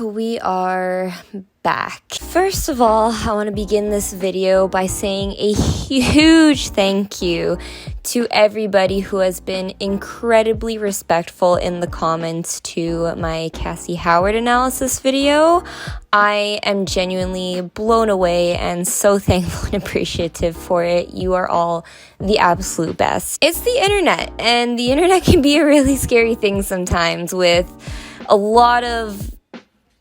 we are back. First of all, I want to begin this video by saying a huge thank you to everybody who has been incredibly respectful in the comments to my Cassie Howard analysis video. I am genuinely blown away and so thankful and appreciative for it. You are all the absolute best. It's the internet, and the internet can be a really scary thing sometimes with a lot of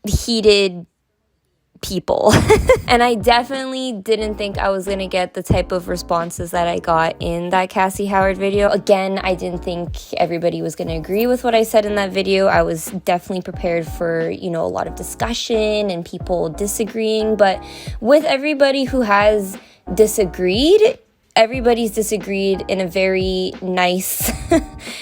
heated people. And I definitely didn't think I was gonna get the type of responses that I got in that Cassie Howard video. Again, I didn't think everybody was gonna agree with what I said in that video. I was definitely prepared for, a lot of discussion and people disagreeing, but with everybody who has disagreed, everybody's disagreed in a very nice,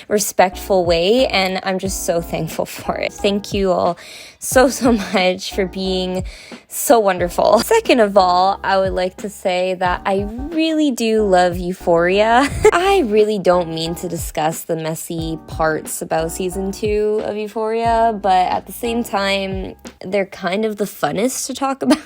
respectful way, and I'm just so thankful for it. Thank you all so much for being so wonderful. Second of all, I would like to say that I really do love Euphoria. I really don't mean to discuss the messy parts about season 2 of Euphoria, but at the same time, they're kind of the funnest to talk about.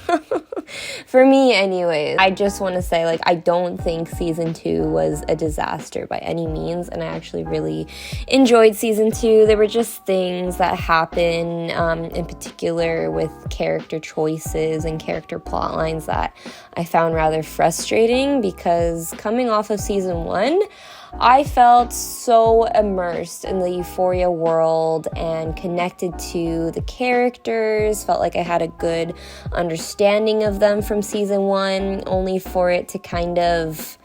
For me anyways. I just want to say, I don't think season 2 was a disaster by any means, and I actually really enjoyed season 2. There were just things that happen, in particular with character choices and character plot lines that I found rather frustrating, because coming off of season 1, I felt so immersed in the Euphoria world and connected to the characters, felt like I had a good understanding of them from season 1, only for it to kind of,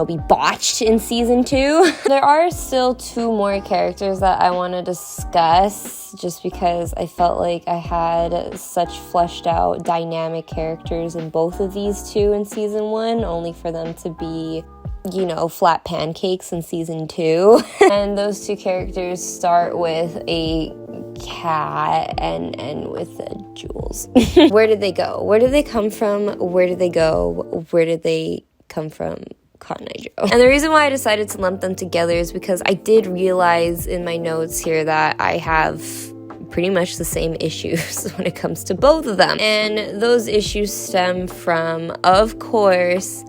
be botched in season 2. There are still 2 more characters that I want to discuss, just because I felt like I had such fleshed out dynamic characters in both of these 2 in season 1, only for them to be flat pancakes in season 2. And those 2 characters start with a cat and end with Jules. Where did they go? Where did they come from? Where did they go? Where did they come from? Cotton Eye Joe. And the reason why I decided to lump them together is because I did realize in my notes here that I have pretty much the same issues when it comes to both of them. And those issues stem from, of course,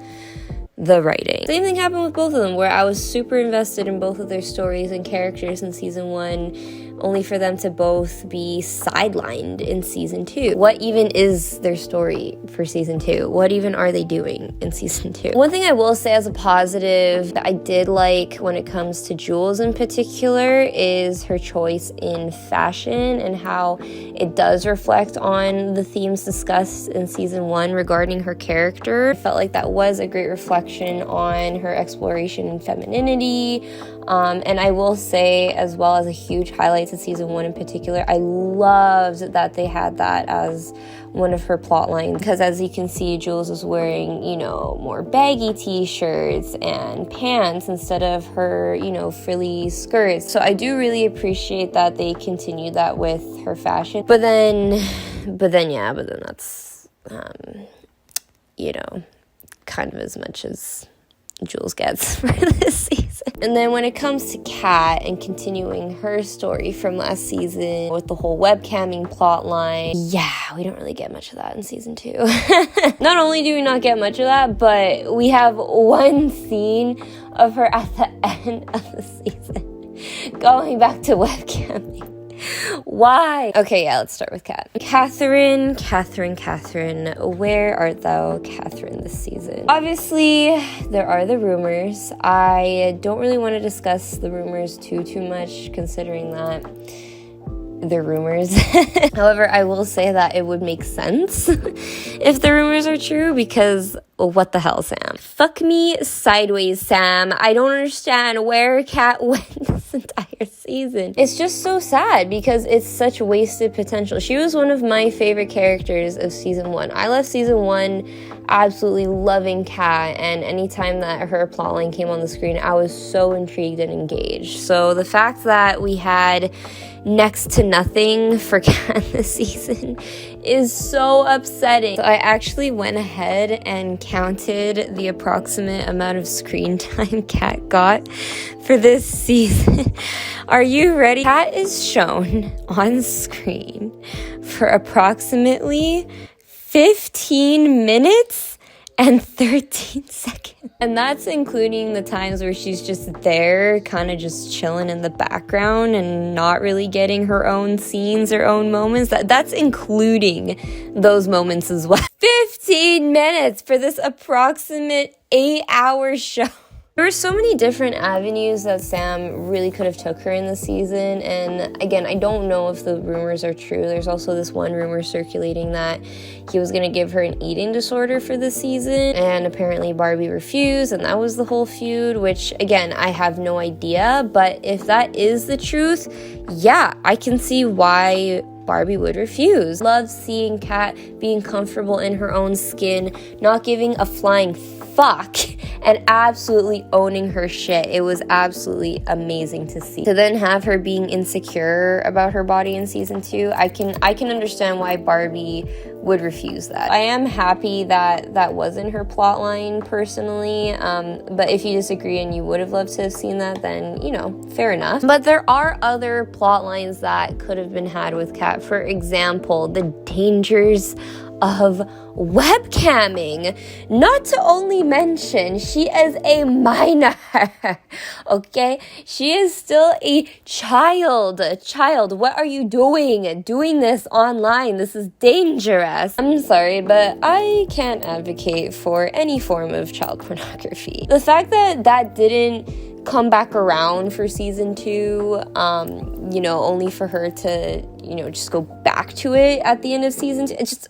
the writing. Same thing happened with both of them, where I was super invested in both of their stories and characters in season 1, only for them to both be sidelined in season 2. What even is their story for season 2? What even are they doing in season 2? One thing I will say as a positive that I did like when it comes to Jules in particular is her choice in fashion and how it does reflect on the themes discussed in season 1 regarding her character. I felt like that was a great reflection on her exploration in femininity. And I will say, as well as a huge highlight to season 1 in particular, I loved that they had that as one of her plot lines, because as you can see, Jules is wearing, more baggy t-shirts and pants instead of her, frilly skirts. So I do really appreciate that they continued that with her fashion. But then that's, kind of as much as Jules gets for this season. And then when it comes to Kat and continuing her story from last season with the whole webcamming plot line, we don't really get much of that in season 2. Not only do we not get much of that, but we have one scene of her at the end of the season going back to webcamming. Why? Okay, let's start with Kat. Catherine, where art thou, Catherine, this season? Obviously, there are the rumors. I don't really want to discuss the rumors too much, considering that they're rumors. However, I will say that it would make sense if the rumors are true, because what the hell, Sam? Fuck me sideways, Sam. I don't understand where Kat went this entire season. It's just so sad because it's such wasted potential. She was one of my favorite characters of season 1. I left season 1 absolutely loving Kat, and anytime that her plotline came on the screen, I was so intrigued and engaged. So the fact that we had next to nothing for Kat this season is so upsetting. So I actually went ahead and counted the approximate amount of screen time Kat got for this season. Are you ready? Kat is shown on screen for approximately 15 minutes and 13 seconds. And that's including the times where she's just there, kind of just chilling in the background and not really getting her own scenes, her own moments. That's including those moments as well. 15 minutes for this approximate 8-hour show. There were so many different avenues that Sam really could have took her in the season, and again, I don't know if the rumors are true. There's also this one rumor circulating that he was going to give her an eating disorder for this season, and apparently Barbie refused, and that was the whole feud, which again, I have no idea, but if that is the truth, yeah, I can see why Barbie would refuse. Love seeing Kat being comfortable in her own skin, not giving a flying fuck, and absolutely owning her shit. It was absolutely amazing to see. To then have her being insecure about her body in season 2, I can understand why Barbie would refuse that. I am happy that that wasn't her plotline personally, but if you disagree and you would have loved to have seen that, then, you know, fair enough. But there are other plot lines that could have been had with Kat. For example, the dangers of webcamming. Not to only mention, she is a minor, okay? She is still a child. What are you doing this online? This is dangerous. I'm sorry, but I can't advocate for any form of child pornography. The fact that that didn't come back around for season 2, you know, only for her to, you know, just go back to it at the end of season 2. It's just,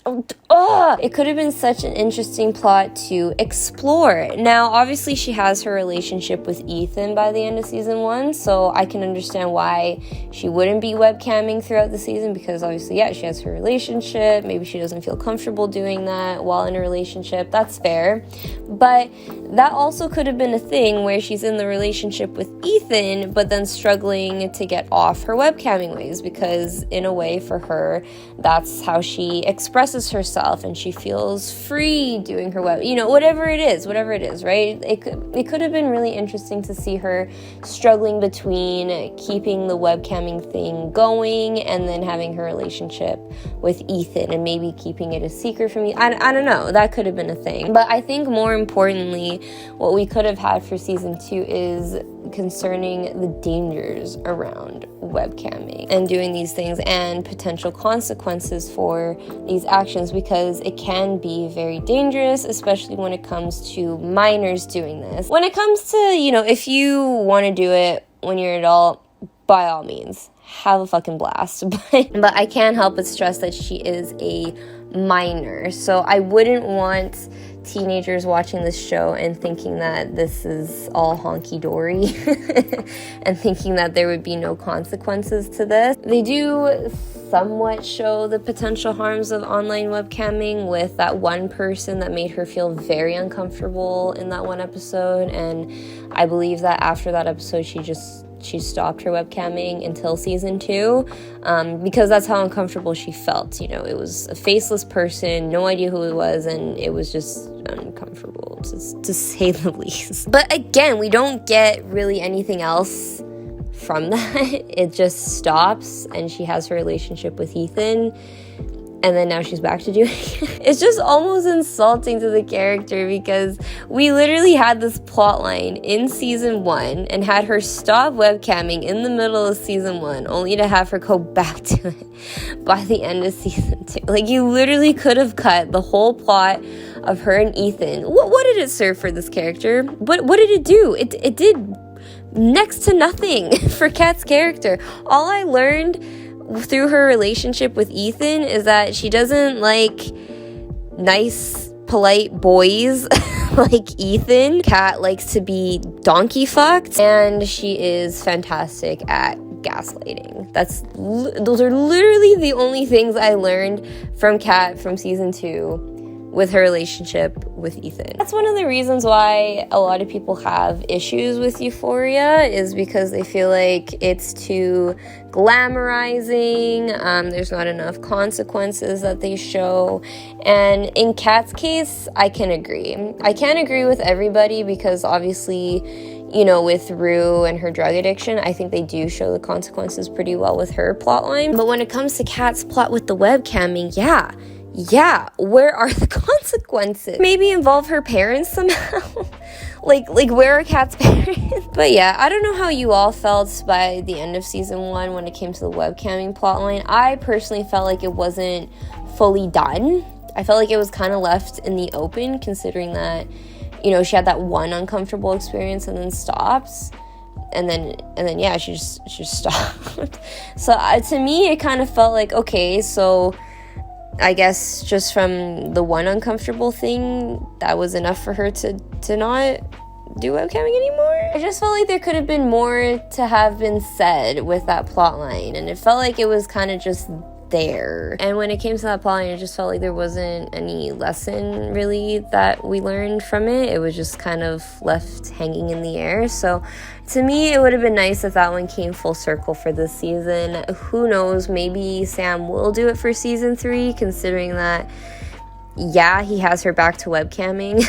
it could have been such an interesting plot to explore. Now, obviously, she has her relationship with Ethan by the end of season 1, so I can understand why she wouldn't be webcamming throughout the season, because obviously, yeah, she has her relationship. Maybe she doesn't feel comfortable doing that while in a relationship. That's fair. But that also could have been a thing where she's in the relationship with Ethan, but then struggling to get off her webcamming ways, because in a way for her, that's how she expresses herself and she feels free doing her web, you know, whatever it is, right? It could have been really interesting to see her struggling between keeping the webcamming thing going and then having her relationship with Ethan and maybe keeping it a secret from me. I don't know, that could have been a thing. But I think more importantly, what we could have had for season 2 is concerning the dangers around webcamming and doing these things and potential consequences for these actions, because it can be very dangerous, especially when it comes to minors doing this. When it comes to, you know, if you want to do it when you're an adult, by all means, have a fucking blast. But I can't help but stress that she is a minor, so I wouldn't want teenagers watching this show and thinking that this is all honky-dory and thinking that there would be no consequences to this. They do somewhat show the potential harms of online webcamming with that one person that made her feel very uncomfortable in that one episode, and I believe that after that episode she stopped her webcamming until season 2, because that's how uncomfortable she felt. You know, it was a faceless person, no idea who it was, and it was just uncomfortable, to say the least. But again, we don't get really anything else from that. It just stops, and she has her relationship with Ethan, and then now she's back to doing it. It's just almost insulting to the character, because we literally had this plot line in season 1 and had her stop webcamming in the middle of season 1 only to have her go back to it by the end of season 2. Like, you literally could have cut the whole plot of her and Ethan. What did it serve for this character? What did it do? It did next to nothing for Kat's character. All I learned through her relationship with Ethan is that she doesn't like nice, polite boys like Ethan. Kat likes to be donkey fucked, and she is fantastic at gaslighting. Those are literally the only things I learned from Kat from season 2 with her relationship with Ethan. That's one of the reasons why a lot of people have issues with Euphoria, is because they feel like it's too glamorizing, there's not enough consequences that they show. And in Kat's case, I can agree. I can't agree with everybody, because obviously, you know, with Rue and her drug addiction, I think they do show the consequences pretty well with her plotline. But when it comes to Kat's plot with the webcamming, yeah, where are the consequences? Maybe involve her parents somehow. like where are Kat's parents? But yeah, I don't know how you all felt by the end of season 1 when it came to the webcamming plotline. I personally felt like it wasn't fully done. I felt like it was kind of left in the open, considering that, you know, she had that one uncomfortable experience and then stops. And then yeah, she just stopped. So to me, it kind of felt like, okay, so I guess just from the one uncomfortable thing, that was enough for her to not do webcamming anymore. I just felt like there could have been more to have been said with that plot line, and it felt like it was kind of just there. And when it came to that plot line, it just felt like there wasn't any lesson really that we learned from it. It was just kind of left hanging in the air. So to me, it would have been nice if that one came full circle for this season. Who knows, maybe Sam will do it for season 3, considering that, yeah, he has her back to webcamming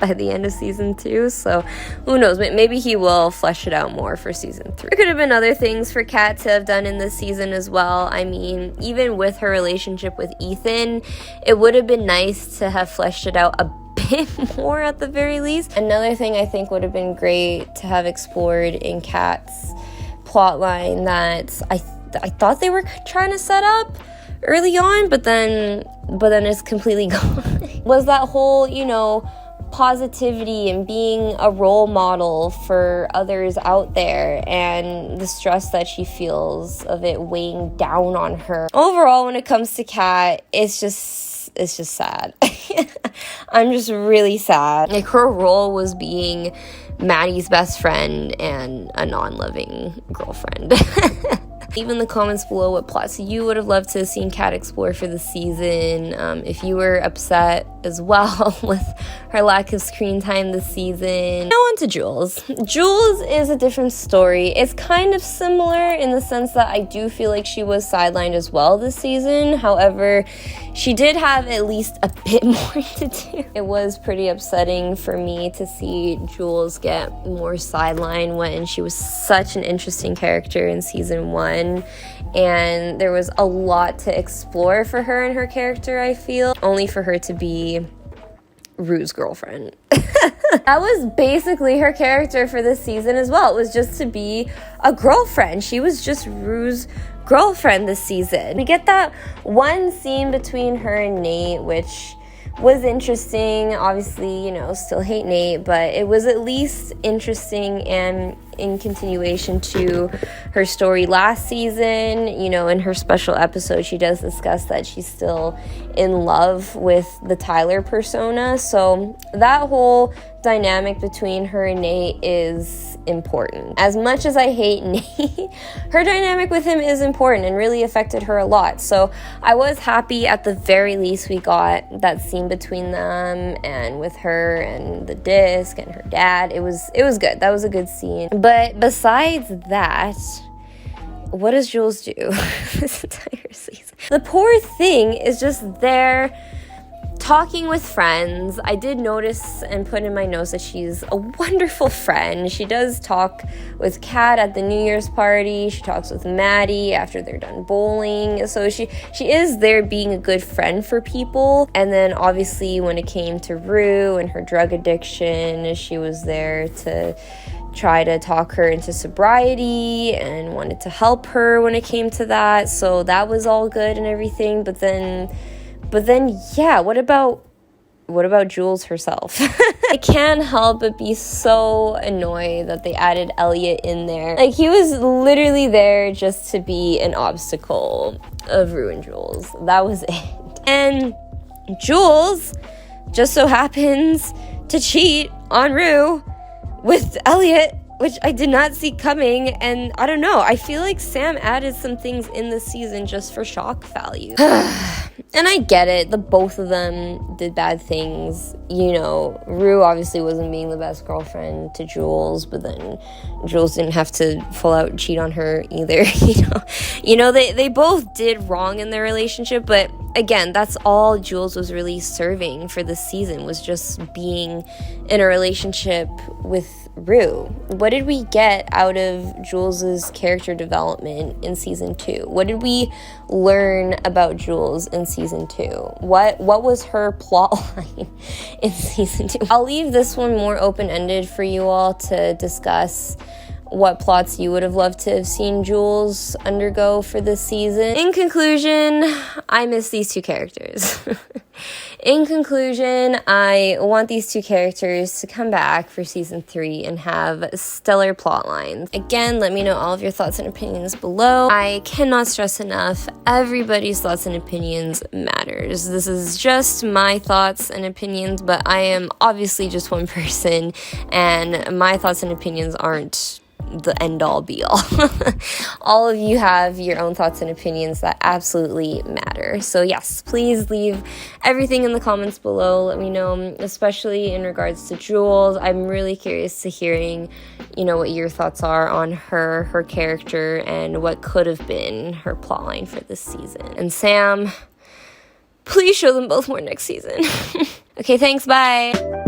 by the end of season 2. So who knows, maybe he will flesh it out more for season 3. There could have been other things for Kat to have done in this season as well. I mean, even with her relationship with Ethan, it would have been nice to have fleshed it out a bit more at the very least. Another thing I think would have been great to have explored in Kat's plotline that I thought they were trying to set up early on, but then it's completely gone, was that whole, you know, positivity and being a role model for others out there, and the stress that she feels of it weighing down on her. Overall, when it comes to Kat, it's just sad. I'm just really sad. Like, her role was being Maddie's best friend and a non-loving girlfriend. Leave in the comments below what plots you would have loved to have seen Kat explore for the season. If you were upset as well with her lack of screen time this season. Now on to Jules. Jules is a different story. It's kind of similar in the sense that I do feel like she was sidelined as well this season. However, she did have at least a bit more to do. It was pretty upsetting for me to see Jules get more sidelined when she was such an interesting character in season 1. And there was a lot to explore for her and her character, I feel. Only for her to be Rue's girlfriend. That was basically her character for this season as well. It was just to be a girlfriend. She was just Rue's girlfriend this season. We get that one scene between her and Nate, which was interesting. Obviously, you know, still hate Nate, but it was at least interesting and in continuation to her story last season. You know, in her special episode, she does discuss that she's still in love with the Tyler persona. So that whole dynamic between her and Nate is important. As much as I hate Nate, her dynamic with him is important and really affected her a lot. So I was happy at the very least we got that scene between them and with her and the disc and her dad. It was good. That was a good scene. But besides that, what does Jules do this entire season? The poor thing is just there talking with friends. I did notice and put in my notes that she's a wonderful friend. She does talk with Kat at the New Year's party. She talks with Maddie after they're done bowling. So she is there being a good friend for people. And then obviously when it came to Rue and her drug addiction, she was there to try to talk her into sobriety and wanted to help her when it came to that. So that was all good and everything. But then yeah, what about Jules herself? I can't help but be so annoyed that they added Elliot in there. Like, he was literally there just to be an obstacle of Rue and Jules. That was it. And Jules just so happens to cheat on Rue with Elliot which I did not see coming. And I don't know, I feel like Sam added some things in this season just for shock value. And I get it, the both of them did bad things. You know, Rue obviously wasn't being the best girlfriend to Jules, but then Jules didn't have to full out cheat on her either. They both did wrong in their relationship, but again, that's all Jules was really serving for this season, was just being in a relationship with Rue. What did we get out of Jules's character development in season 2? What did we learn about Jules in season 2? What was her plot line in season 2? I'll leave this one more open-ended for you all to discuss what plots you would have loved to have seen Jules undergo for this season. In conclusion, I miss these two characters. In conclusion, I want these two characters to come back for season 3 and have stellar plot lines. Again, let me know all of your thoughts and opinions below. I cannot stress enough, everybody's thoughts and opinions matters. This is just my thoughts and opinions, but I am obviously just one person, and my thoughts and opinions aren't the end-all be-all. All of you have your own thoughts and opinions that absolutely matter. So yes, please leave everything in the comments below. Let me know, especially in regards to Jules. I'm really curious to hearing, what your thoughts are on her character, and what could have been her plotline for this season. And Sam, please show them both more next season. Okay, thanks, bye.